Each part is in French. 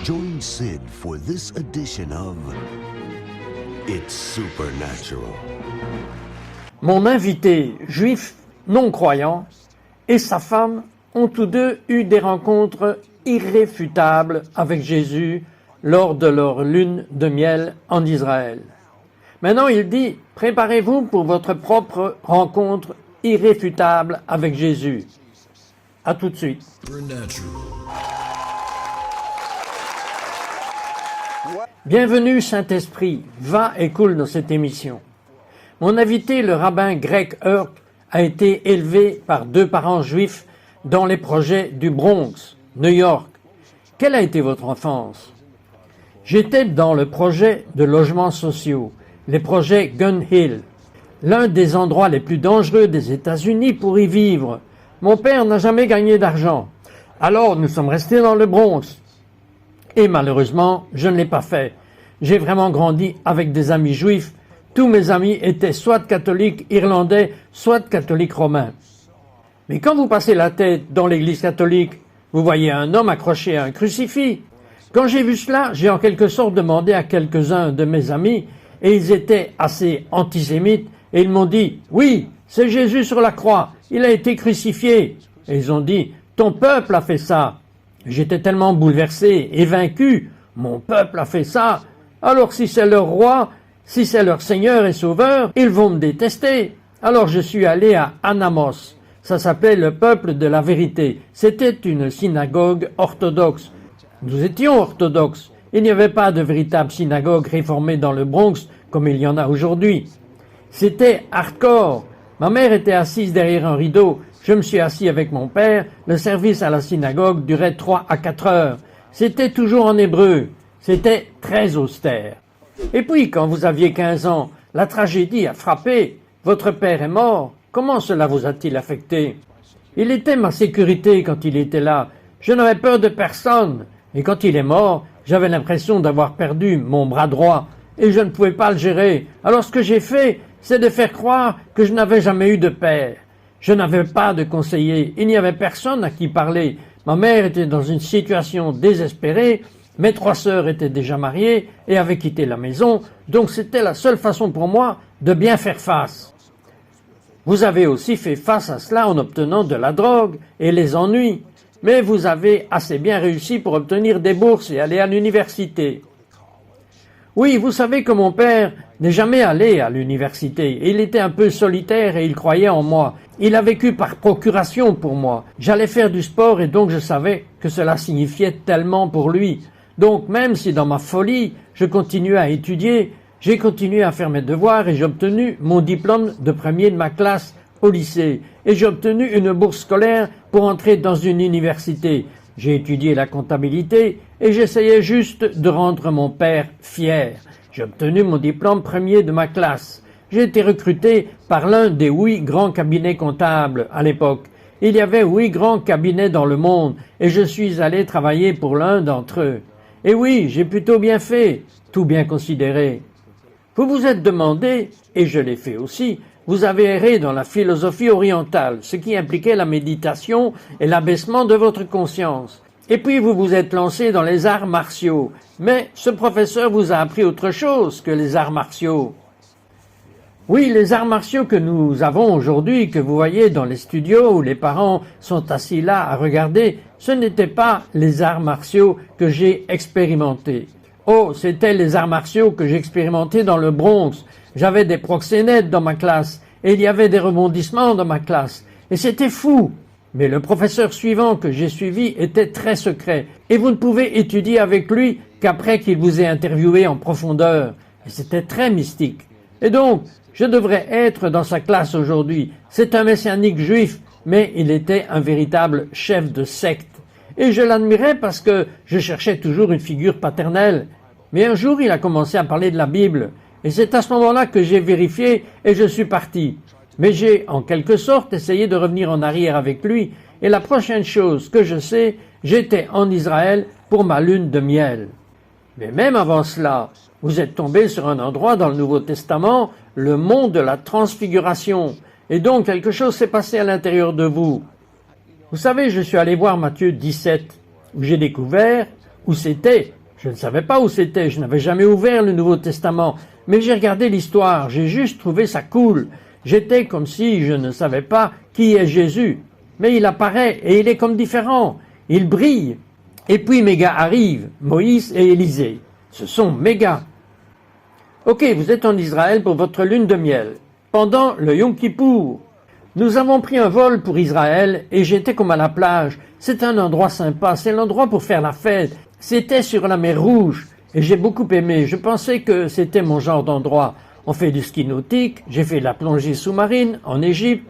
Join Sid for this edition of It's Supernatural. Mon invité juif non-croyant et sa femme ont tous deux eu des rencontres irréfutables avec Jésus lors de leur lune de miel en Israël. Maintenant, il dit, préparez-vous pour votre propre rencontre irréfutable avec Jésus. À tout de suite. Bienvenue Saint-Esprit, va et coule dans cette émission. Mon invité, le rabbin Greg Hurt, a été élevé par deux parents juifs dans les projets du Bronx, New York. Quelle a été votre enfance? J'étais dans le projet de logements sociaux, les projets Gun Hill, l'un des endroits les plus dangereux des États-Unis pour y vivre. Mon père n'a jamais gagné d'argent. Alors nous sommes restés dans le Bronx. Et malheureusement, je ne l'ai pas fait. J'ai vraiment grandi avec des amis juifs. Tous mes amis étaient soit catholiques irlandais, soit catholiques romains. Mais quand vous passez la tête dans l'église catholique, vous voyez un homme accroché à un crucifix. Quand j'ai vu cela, j'ai en quelque sorte demandé à quelques-uns de mes amis, et ils étaient assez antisémites, et ils m'ont dit, oui, c'est Jésus sur la croix, il a été crucifié. Et ils ont dit, ton peuple a fait ça. J'étais tellement bouleversé et vaincu, mon peuple a fait ça. Alors si c'est leur roi, si c'est leur Seigneur et Sauveur, ils vont me détester. Alors je suis allé à Anamos. Ça s'appelait le peuple de la vérité. C'était une synagogue orthodoxe. Nous étions orthodoxes. Il n'y avait pas de véritable synagogue réformée dans le Bronx comme il y en a aujourd'hui. C'était hardcore. Ma mère était assise derrière un rideau. Je me suis assis avec mon père. Le service à la synagogue durait 3 à 4 heures. C'était toujours en hébreu. C'était très austère. Et puis, quand vous aviez 15 ans, la tragédie a frappé. Votre père est mort. Comment cela vous a-t-il affecté? Il était ma sécurité quand il était là. Je n'avais peur de personne. Et quand il est mort, j'avais l'impression d'avoir perdu mon bras droit. Et je ne pouvais pas le gérer. Alors ce que j'ai fait, c'est de faire croire que je n'avais jamais eu de père. Je n'avais pas de conseiller. Il n'y avait personne à qui parler. Ma mère était dans une situation désespérée. Mes 3 sœurs étaient déjà mariées et avaient quitté la maison. Donc c'était la seule façon pour moi de bien faire face. Vous avez aussi fait face à cela en obtenant de la drogue et les ennuis. Mais vous avez assez bien réussi pour obtenir des bourses et aller à l'université. Oui, vous savez que mon père n'est jamais allé à l'université. Il était un peu solitaire et il croyait en moi. Il a vécu par procuration pour moi. J'allais faire du sport et donc je savais que cela signifiait tellement pour lui. Donc même si dans ma folie, je continuais à étudier, j'ai continué à faire mes devoirs et j'ai obtenu mon diplôme de premier de ma classe au lycée. Et j'ai obtenu une bourse scolaire pour entrer dans une université. J'ai étudié la comptabilité et j'essayais juste de rendre mon père fier. J'ai obtenu mon diplôme premier de ma classe. J'ai été recruté par l'un des 8 grands cabinets comptables à l'époque. Il y avait 8 grands cabinets dans le monde et je suis allé travailler pour l'un d'entre eux. Et oui, j'ai plutôt bien fait, tout bien considéré. Vous vous êtes demandé, et je l'ai fait aussi, vous avez erré dans la philosophie orientale, ce qui impliquait la méditation et l'abaissement de votre conscience. Et puis vous vous êtes lancé dans les arts martiaux. Mais ce professeur vous a appris autre chose que les arts martiaux. Oui, les arts martiaux que nous avons aujourd'hui, que vous voyez dans les studios où les parents sont assis là à regarder, ce n'étaient pas les arts martiaux que j'ai expérimentés. Oh, c'était les arts martiaux que j'ai expérimentés dans le Bronx. J'avais des proxénètes dans ma classe, et il y avait des rebondissements dans ma classe. Et c'était fou. Mais le professeur suivant que j'ai suivi était très secret, et vous ne pouvez étudier avec lui qu'après qu'il vous ait interviewé en profondeur. Et c'était très mystique. Et donc, je devrais être dans sa classe aujourd'hui. C'est un messianique juif, mais il était un véritable chef de secte. Et je l'admirais parce que je cherchais toujours une figure paternelle. Mais un jour, il a commencé à parler de la Bible. Et c'est à ce moment-là que j'ai vérifié et je suis parti. Mais j'ai, en quelque sorte, essayé de revenir en arrière avec lui. Et la prochaine chose que je sais, j'étais en Israël pour ma lune de miel. Mais même avant cela, vous êtes tombé sur un endroit dans le Nouveau Testament, le mont de la Transfiguration. Et donc, quelque chose s'est passé à l'intérieur de vous. Vous savez, je suis allé voir Matthieu 17, où j'ai découvert où c'était. Je ne savais pas où c'était, je n'avais jamais ouvert le Nouveau Testament, mais j'ai regardé l'histoire, j'ai juste trouvé ça cool. J'étais comme si je ne savais pas qui est Jésus. Mais il apparaît et il est comme différent. Il brille. Et puis mes gars arrivent, Moïse et Élisée. Ce sont mes gars. Ok, vous êtes en Israël pour votre lune de miel. Pendant le Yom Kippour, nous avons pris un vol pour Israël et j'étais comme à la plage. C'est un endroit sympa, c'est l'endroit pour faire la fête. C'était sur la mer Rouge et j'ai beaucoup aimé. Je pensais que c'était mon genre d'endroit. On fait du ski nautique, j'ai fait de la plongée sous-marine en Égypte.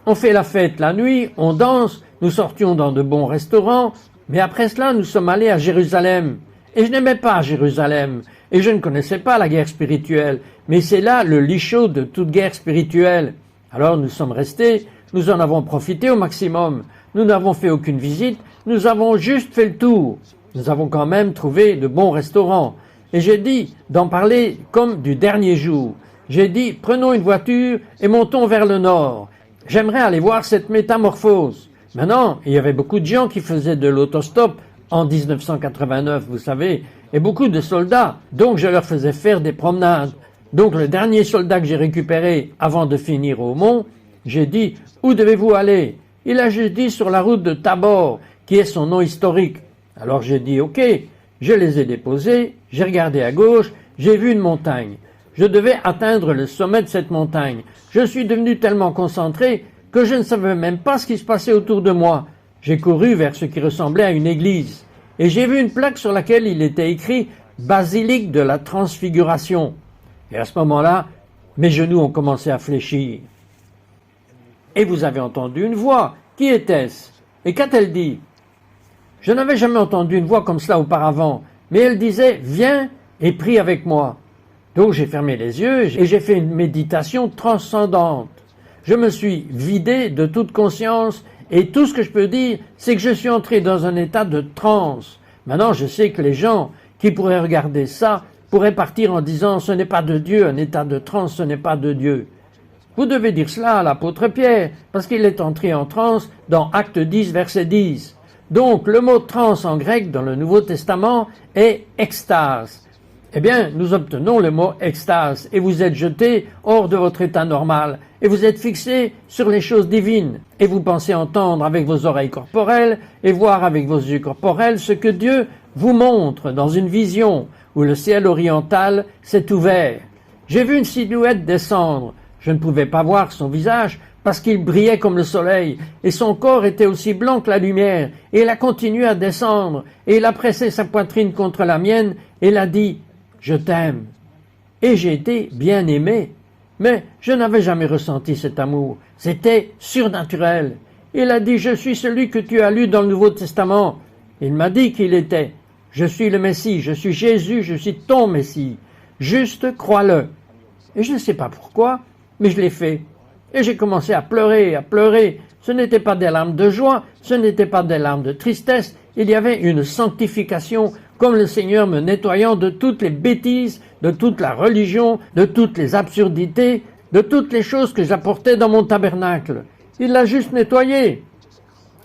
On fait la fête la nuit, on danse, nous sortions dans de bons restaurants. Mais après cela, nous sommes allés à Jérusalem. Et je n'aimais pas Jérusalem. Et je ne connaissais pas la guerre spirituelle. Mais c'est là le lit chaud de toute guerre spirituelle. Alors nous sommes restés, nous en avons profité au maximum. Nous n'avons fait aucune visite, nous avons juste fait le tour. Nous avons quand même trouvé de bons restaurants. Et j'ai dit d'en parler comme du dernier jour. J'ai dit, prenons une voiture et montons vers le nord. J'aimerais aller voir cette métamorphose. Maintenant, il y avait beaucoup de gens qui faisaient de l'autostop en 1989, vous savez, et beaucoup de soldats. Donc je leur faisais faire des promenades. Donc le dernier soldat que j'ai récupéré avant de finir au mont, j'ai dit, où devez-vous aller? Il a juste dit sur la route de Tabor, qui est son nom historique. Alors j'ai dit, ok, je les ai déposés, j'ai regardé à gauche, j'ai vu une montagne. Je devais atteindre le sommet de cette montagne. Je suis devenu tellement concentré que je ne savais même pas ce qui se passait autour de moi. J'ai couru vers ce qui ressemblait à une église. Et j'ai vu une plaque sur laquelle il était écrit « Basilique de la Transfiguration ». Et à ce moment-là, mes genoux ont commencé à fléchir. Et vous avez entendu une voix. Qui était-ce? Et qu'a-t-elle dit? Je n'avais jamais entendu une voix comme cela auparavant, mais elle disait « Viens et prie avec moi ». Donc j'ai fermé les yeux et j'ai fait une méditation transcendante. Je me suis vidé de toute conscience et tout ce que je peux dire, c'est que je suis entré dans un état de transe. Maintenant, je sais que les gens qui pourraient regarder ça pourraient partir en disant « ce n'est pas de Dieu, un état de transe, ce n'est pas de Dieu ». Vous devez dire cela à l'apôtre Pierre, parce qu'il est entré en transe dans Acte 10, verset 10. Donc, le mot transe en grec dans le Nouveau Testament est extase. Eh bien, nous obtenons le mot extase et vous êtes jeté hors de votre état normal et vous êtes fixé sur les choses divines et vous pensez entendre avec vos oreilles corporelles et voir avec vos yeux corporels ce que Dieu vous montre dans une vision où le ciel oriental s'est ouvert. J'ai vu une silhouette descendre. Je ne pouvais pas voir son visage parce qu'il brillait comme le soleil et son corps était aussi blanc que la lumière et il a continué à descendre et il a pressé sa poitrine contre la mienne et il a dit « Je t'aime ». Et j'ai été bien aimé. Mais je n'avais jamais ressenti cet amour. C'était surnaturel. Il a dit « Je suis celui que tu as lu dans le Nouveau Testament ». Il m'a dit qu'il était « Je suis le Messie, je suis Jésus, je suis ton Messie. Juste crois-le ». Et je ne sais pas pourquoi, mais je l'ai fait. Et j'ai commencé à pleurer, à pleurer. Ce n'étaient pas des larmes de joie, ce n'étaient pas des larmes de tristesse. Il y avait une sanctification, comme le Seigneur me nettoyant de toutes les bêtises, de toute la religion, de toutes les absurdités, de toutes les choses que j'apportais dans mon tabernacle. Il l'a juste nettoyé.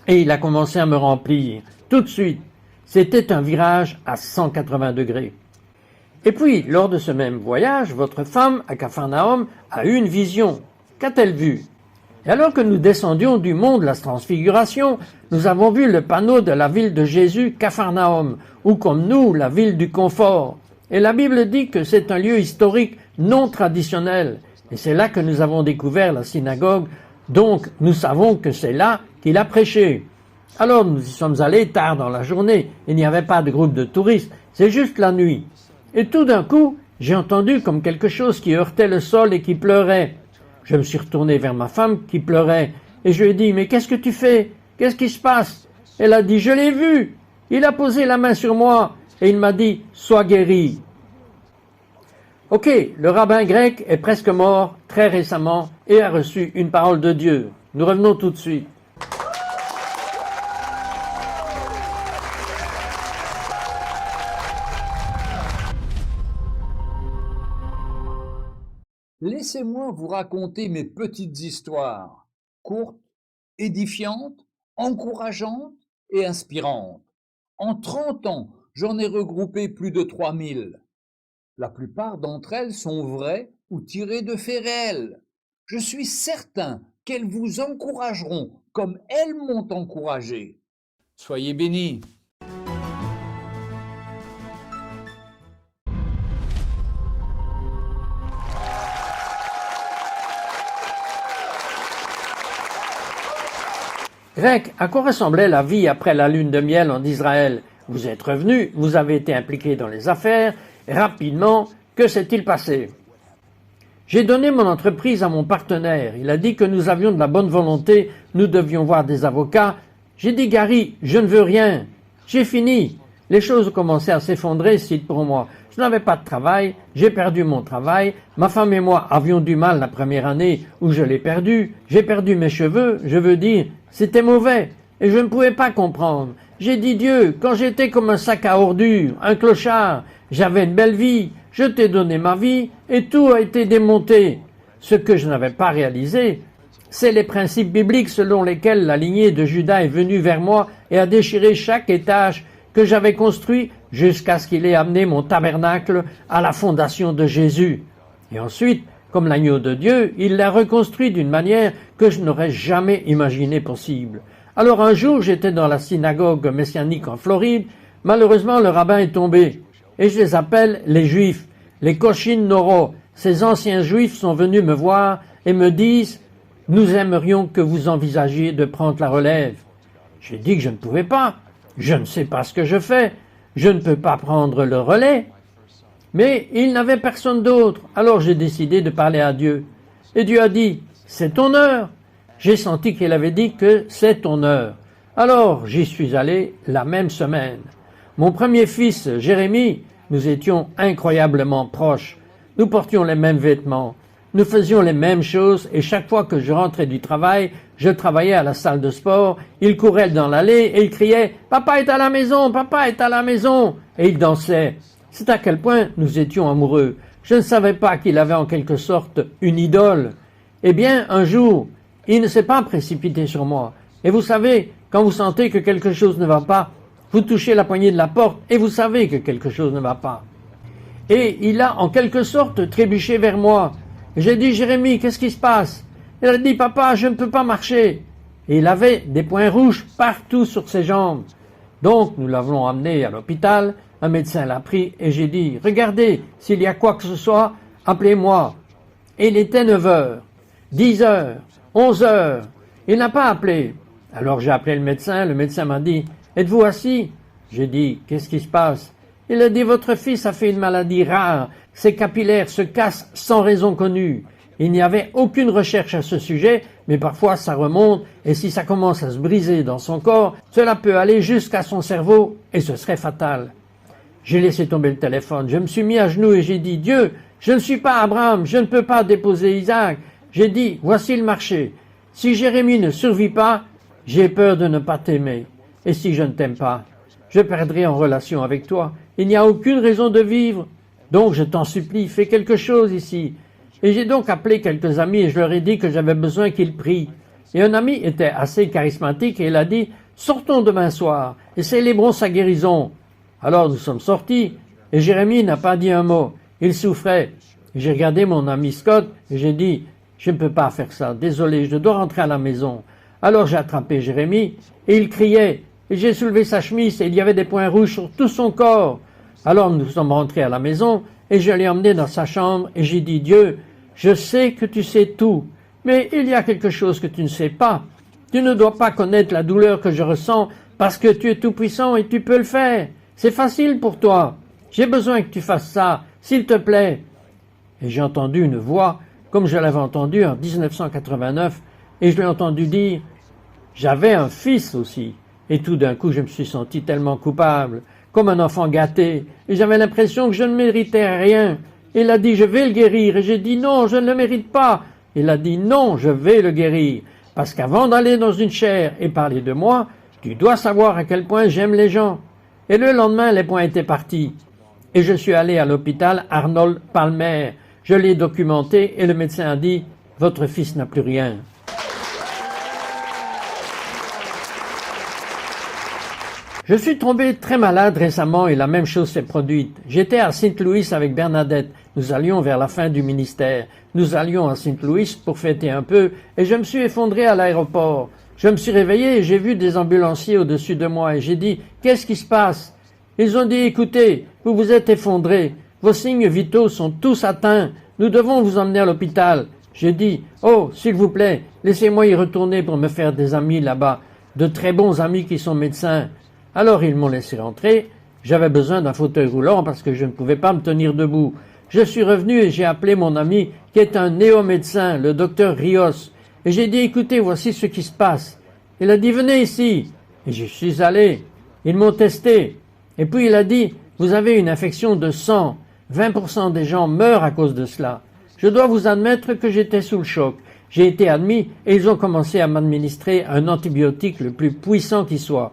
Et il a commencé à me remplir, tout de suite. C'était un virage à 180 degrés. Et puis, lors de ce même voyage, votre femme, à Capharnaüm, a eu une vision. Qu'a-t-elle vu? Et alors que nous descendions du mont de la Transfiguration, nous avons vu le panneau de la ville de Jésus, Capharnaüm, ou comme nous, la ville du confort. Et la Bible dit que c'est un lieu historique non traditionnel. Et c'est là que nous avons découvert la synagogue, donc nous savons que c'est là qu'il a prêché. Alors nous y sommes allés tard dans la journée, il n'y avait pas de groupe de touristes, c'est juste la nuit. Et tout d'un coup, j'ai entendu comme quelque chose qui heurtait le sol et qui pleurait. Je me suis retourné vers ma femme qui pleurait et je lui ai dit « Mais qu'est-ce que tu fais? Qu'est-ce qui se passe ?» Elle a dit « Je l'ai vu. Il a posé la main sur moi et il m'a dit « Sois guéri. » Ok, le rabbin grec est presque mort très récemment et a reçu une parole de Dieu. Nous revenons tout de suite. Laissez-moi vous raconter mes petites histoires, courtes, édifiantes, encourageantes et inspirantes. En 30 ans, j'en ai regroupé plus de 3000. La plupart d'entre elles sont vraies ou tirées de faits réels. Je suis certain qu'elles vous encourageront comme elles m'ont encouragé. Soyez bénis. Grec, à quoi ressemblait la vie après la lune de miel en Israël? Vous êtes revenu, vous avez été impliqué dans les affaires, et rapidement, que s'est-il passé? J'ai donné mon entreprise à mon partenaire. Il a dit que nous avions de la bonne volonté, nous devions voir des avocats. J'ai dit, Gary, je ne veux rien. J'ai fini. Les choses ont commencé à s'effondrer, site pour moi. Je n'avais pas de travail, j'ai perdu mon travail. Ma femme et moi avions du mal la première année où je l'ai perdu. J'ai perdu mes cheveux, je veux dire, c'était mauvais. Et je ne pouvais pas comprendre. J'ai dit, Dieu, quand j'étais comme un sac à ordures, un clochard, j'avais une belle vie, je t'ai donné ma vie et tout a été démonté. Ce que je n'avais pas réalisé, c'est les principes bibliques selon lesquels la lignée de Juda est venue vers moi et a déchiré chaque étage que j'avais construit jusqu'à ce qu'il ait amené mon tabernacle à la fondation de Jésus. Et ensuite, comme l'agneau de Dieu, il l'a reconstruit d'une manière que je n'aurais jamais imaginé possible. Alors un jour, j'étais dans la synagogue messianique en Floride. Malheureusement, le rabbin est tombé. Et je les appelle les Juifs, les Koshin Noro. Ces anciens Juifs sont venus me voir et me disent « Nous aimerions que vous envisagiez de prendre la relève. » J'ai dit que je ne pouvais pas. Je ne sais pas ce que je fais. Je ne peux pas prendre le relais. Mais il n'avait personne d'autre. Alors j'ai décidé de parler à Dieu. Et Dieu a dit « C'est ton heure. » J'ai senti qu'il avait dit que c'est ton heure. Alors j'y suis allé la même semaine. Mon premier fils, Jérémie, nous étions incroyablement proches. Nous portions les mêmes vêtements. Nous faisions les mêmes choses et chaque fois que je rentrais du travail, je travaillais à la salle de sport. Il courait dans l'allée et il criait « Papa est à la maison, papa est à la maison !» Et il dansait. C'est à quel point nous étions amoureux. Je ne savais pas qu'il avait en quelque sorte une idole. Eh bien, un jour, il ne s'est pas précipité sur moi. Et vous savez, quand vous sentez que quelque chose ne va pas, vous touchez la poignée de la porte et vous savez que quelque chose ne va pas. Et il a en quelque sorte trébuché vers moi. J'ai dit, Jérémie, qu'est-ce qui se passe? Il a dit, papa, je ne peux pas marcher. Et il avait des points rouges partout sur ses jambes. Donc, nous l'avons amené à l'hôpital, un médecin l'a pris et j'ai dit, regardez, s'il y a quoi que ce soit, appelez-moi. Et il était 9 heures, 10 heures, 11 heures. Il n'a pas appelé. Alors j'ai appelé le médecin m'a dit, êtes-vous assis? J'ai dit, qu'est-ce qui se passe? Il a dit, votre fils a fait une maladie rare, ses capillaires se cassent sans raison connue. Il n'y avait aucune recherche à ce sujet, mais parfois ça remonte, et si ça commence à se briser dans son corps, cela peut aller jusqu'à son cerveau, et ce serait fatal. J'ai laissé tomber le téléphone, je me suis mis à genoux et j'ai dit, Dieu, je ne suis pas Abraham, je ne peux pas déposer Isaac. J'ai dit, voici le marché. Si Jérémie ne survit pas, j'ai peur de ne pas t'aimer. Et si je ne t'aime pas, je perdrai en relation avec toi. Il n'y a aucune raison de vivre. Donc je t'en supplie, fais quelque chose ici. Et j'ai donc appelé quelques amis et je leur ai dit que j'avais besoin qu'ils prient. Et un ami était assez charismatique et il a dit, sortons demain soir et célébrons sa guérison. Alors nous sommes sortis et Jérémie n'a pas dit un mot. Il souffrait. Et j'ai regardé mon ami Scott et j'ai dit, je ne peux pas faire ça, désolé, je dois rentrer à la maison. Alors j'ai attrapé Jérémie et il criait. Et j'ai soulevé sa chemise et il y avait des points rouges sur tout son corps. Alors nous sommes rentrés à la maison et je l'ai emmené dans sa chambre et j'ai dit, Dieu, je sais que tu sais tout, mais il y a quelque chose que tu ne sais pas. Tu ne dois pas connaître la douleur que je ressens parce que tu es tout puissant et tu peux le faire. C'est facile pour toi. J'ai besoin que tu fasses ça, s'il te plaît. Et j'ai entendu une voix, comme je l'avais entendue en 1989, et je l'ai entendu dire, j'avais un fils aussi. Et tout d'un coup, je me suis senti tellement coupable, comme un enfant gâté, et j'avais l'impression que je ne méritais rien. Il a dit, je vais le guérir, et j'ai dit, non, je ne le mérite pas. Il a dit, non, je vais le guérir, parce qu'avant d'aller dans une chaire et parler de moi, tu dois savoir à quel point j'aime les gens. Et le lendemain, les points étaient partis. Et je suis allé à l'hôpital Arnold Palmer. Je l'ai documenté et le médecin a dit, votre fils n'a plus rien. Je suis tombé très malade récemment et la même chose s'est produite. J'étais à Saint-Louis avec Bernadette. Nous allions vers la fin du ministère. Nous allions à Saint-Louis pour fêter un peu et je me suis effondré à l'aéroport. Je me suis réveillé et j'ai vu des ambulanciers au-dessus de moi et j'ai dit « Qu'est-ce qui se passe ?» Ils ont dit « Écoutez, vous vous êtes effondré. Vos signes vitaux sont tous atteints. Nous devons vous emmener à l'hôpital. » J'ai dit « Oh, s'il vous plaît, laissez-moi y retourner pour me faire des amis là-bas. De très bons amis qui sont médecins. » Alors ils m'ont laissé rentrer. J'avais besoin d'un fauteuil roulant parce que je ne pouvais pas me tenir debout. Je suis revenu et j'ai appelé mon ami qui est un néo-médecin, le docteur Rios. Et j'ai dit, écoutez, voici ce qui se passe. Il a dit, venez ici. Et j'y suis allé. Ils m'ont testé. Et puis il a dit, vous avez une infection de sang. 20% des gens meurent à cause de cela. Je dois vous admettre que j'étais sous le choc. J'ai été admis et ils ont commencé à m'administrer un antibiotique le plus puissant qui soit.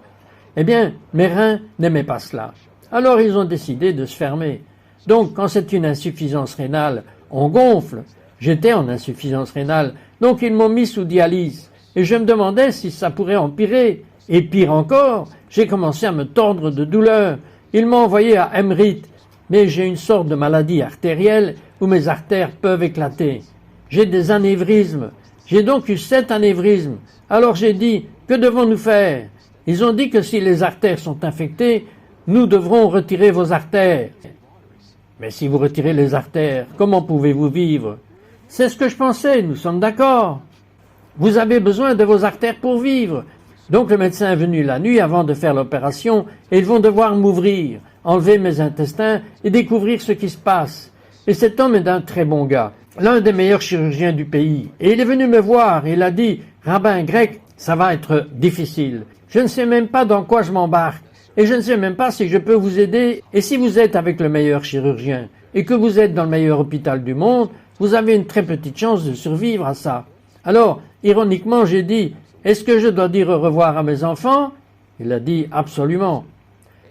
Eh bien, mes reins n'aimaient pas cela. Alors ils ont décidé de se fermer. Donc, quand c'est une insuffisance rénale, on gonfle. J'étais en insuffisance rénale, donc ils m'ont mis sous dialyse. Et je me demandais si ça pourrait empirer. Et pire encore, j'ai commencé à me tordre de douleur. Ils m'ont envoyé à Emrit, mais j'ai une sorte de maladie artérielle où mes artères peuvent éclater. J'ai des anévrismes. J'ai donc eu 7 anévrismes. Alors j'ai dit, que devons-nous faire? Ils ont dit que si les artères sont infectées, nous devrons retirer vos artères. Mais si vous retirez les artères, comment pouvez-vous vivre? C'est ce que je pensais, nous sommes d'accord. Vous avez besoin de vos artères pour vivre. Donc le médecin est venu la nuit avant de faire l'opération et ils vont devoir m'ouvrir, enlever mes intestins et découvrir ce qui se passe. Et cet homme est un très bon gars, l'un des meilleurs chirurgiens du pays. Et il est venu me voir et il a dit, rabbin grec, ça va être difficile. Je ne sais même pas dans quoi je m'embarque. Et je ne sais même pas si je peux vous aider. Et si vous êtes avec le meilleur chirurgien et que vous êtes dans le meilleur hôpital du monde, vous avez une très petite chance de survivre à ça. Alors, ironiquement, j'ai dit, est-ce que je dois dire au revoir à mes enfants? Il a dit, absolument.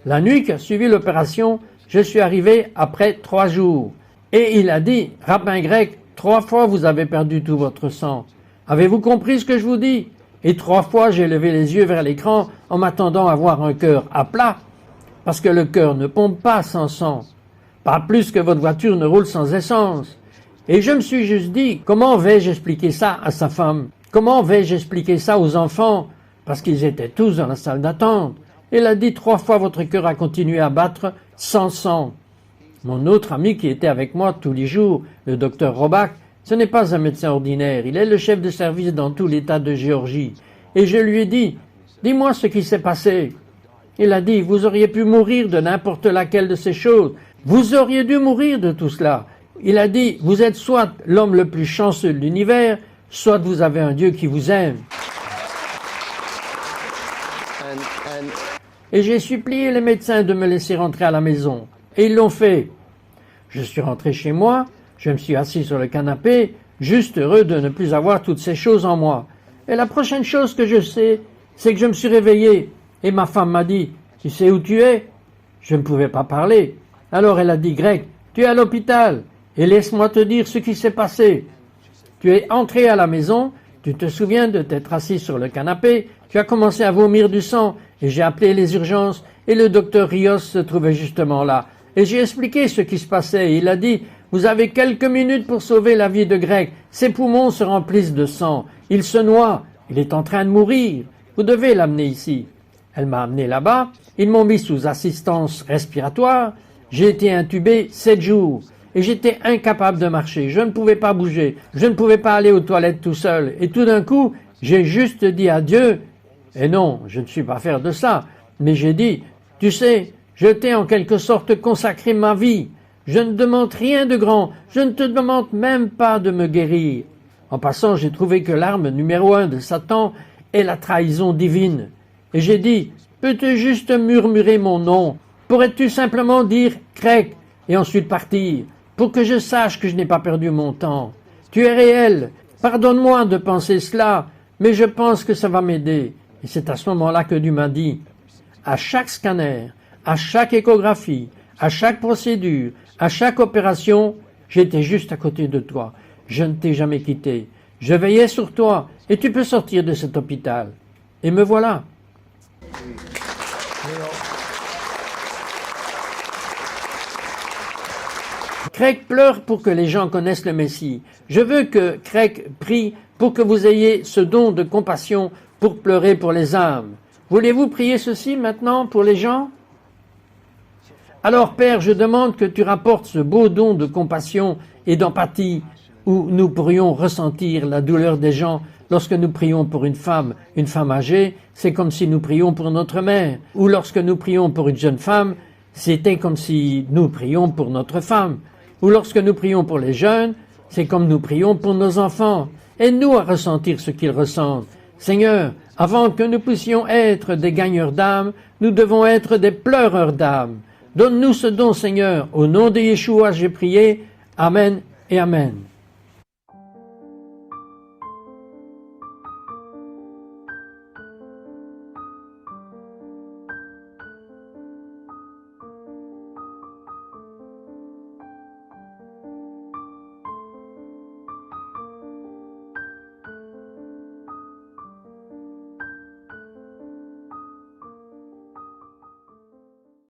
La nuit qui a suivi l'opération, je suis arrivé après 3 jours. Et il a dit, rabbin grec, 3 fois vous avez perdu tout votre sang. Avez-vous compris ce que je vous dis? Et 3 fois j'ai levé les yeux vers l'écran en m'attendant à voir un cœur à plat, parce que le cœur ne pompe pas sans sang, pas plus que votre voiture ne roule sans essence. Et je me suis juste dit, comment vais-je expliquer ça à sa femme? Comment vais-je expliquer ça aux enfants? Parce qu'ils étaient tous dans la salle d'attente. Il a dit 3 fois votre cœur a continué à battre sans sang. Mon autre ami qui était avec moi tous les jours, le docteur Robach, ce n'est pas un médecin ordinaire, il est le chef de service dans tout l'État de Géorgie. Et je lui ai dit, dis-moi ce qui s'est passé. Il a dit, vous auriez pu mourir de n'importe laquelle de ces choses. Vous auriez dû mourir de tout cela. Il a dit, vous êtes soit l'homme le plus chanceux de l'univers, soit vous avez un Dieu qui vous aime. Et j'ai supplié les médecins de me laisser rentrer à la maison. Et ils l'ont fait. Je suis rentré chez moi. Je me suis assis sur le canapé, juste heureux de ne plus avoir toutes ces choses en moi. Et la prochaine chose que je sais, c'est que je me suis réveillé. Et ma femme m'a dit, tu sais où tu es? Je ne pouvais pas parler. Alors elle a dit, Greg, tu es à l'hôpital. Et laisse-moi te dire ce qui s'est passé. Tu es entré à la maison, tu te souviens de t'être assis sur le canapé, tu as commencé à vomir du sang, et j'ai appelé les urgences, et le docteur Rios se trouvait justement là. Et j'ai expliqué ce qui se passait, et il a dit, vous avez quelques minutes pour sauver la vie de Greg. Ses poumons se remplissent de sang. Il se noie. Il est en train de mourir. Vous devez l'amener ici. Elle m'a amené là-bas. Ils m'ont mis sous assistance respiratoire. J'ai été intubé 7 jours. Et j'étais incapable de marcher. Je ne pouvais pas bouger. Je ne pouvais pas aller aux toilettes tout seul. Et tout d'un coup, j'ai juste dit adieu. Et non, je ne suis pas fier de ça. Mais j'ai dit, tu sais, je t'ai en quelque sorte consacré ma vie. Je ne demande rien de grand, je ne te demande même pas de me guérir. En passant, j'ai trouvé que l'arme numéro 1 de Satan est la trahison divine. Et j'ai dit, peux-tu juste murmurer mon nom? Pourrais-tu simplement dire Greg et ensuite partir, pour que je sache que je n'ai pas perdu mon temps? Tu es réel, pardonne-moi de penser cela, mais je pense que ça va m'aider. Et c'est à ce moment-là que Dieu m'a dit, à chaque scanner, à chaque échographie, à chaque procédure, à chaque opération, j'étais juste à côté de toi. Je ne t'ai jamais quitté. Je veillais sur toi et tu peux sortir de cet hôpital. Et me voilà. Craig pleure pour que les gens connaissent le Messie. Je veux que Craig prie pour que vous ayez ce don de compassion pour pleurer pour les âmes. Voulez-vous prier ceci maintenant pour les gens? Alors Père, je demande que tu rapportes ce beau don de compassion et d'empathie où nous pourrions ressentir la douleur des gens lorsque nous prions pour une femme âgée, c'est comme si nous prions pour notre mère. Ou lorsque nous prions pour une jeune femme, c'était comme si nous prions pour notre femme. Ou lorsque nous prions pour les jeunes, c'est comme nous prions pour nos enfants. Aide-nous à ressentir ce qu'ils ressentent. Seigneur, avant que nous puissions être des gagneurs d'âme, nous devons être des pleureurs d'âme. Donne-nous ce don, Seigneur. Au nom de Yeshua, j'ai prié. Amen et Amen.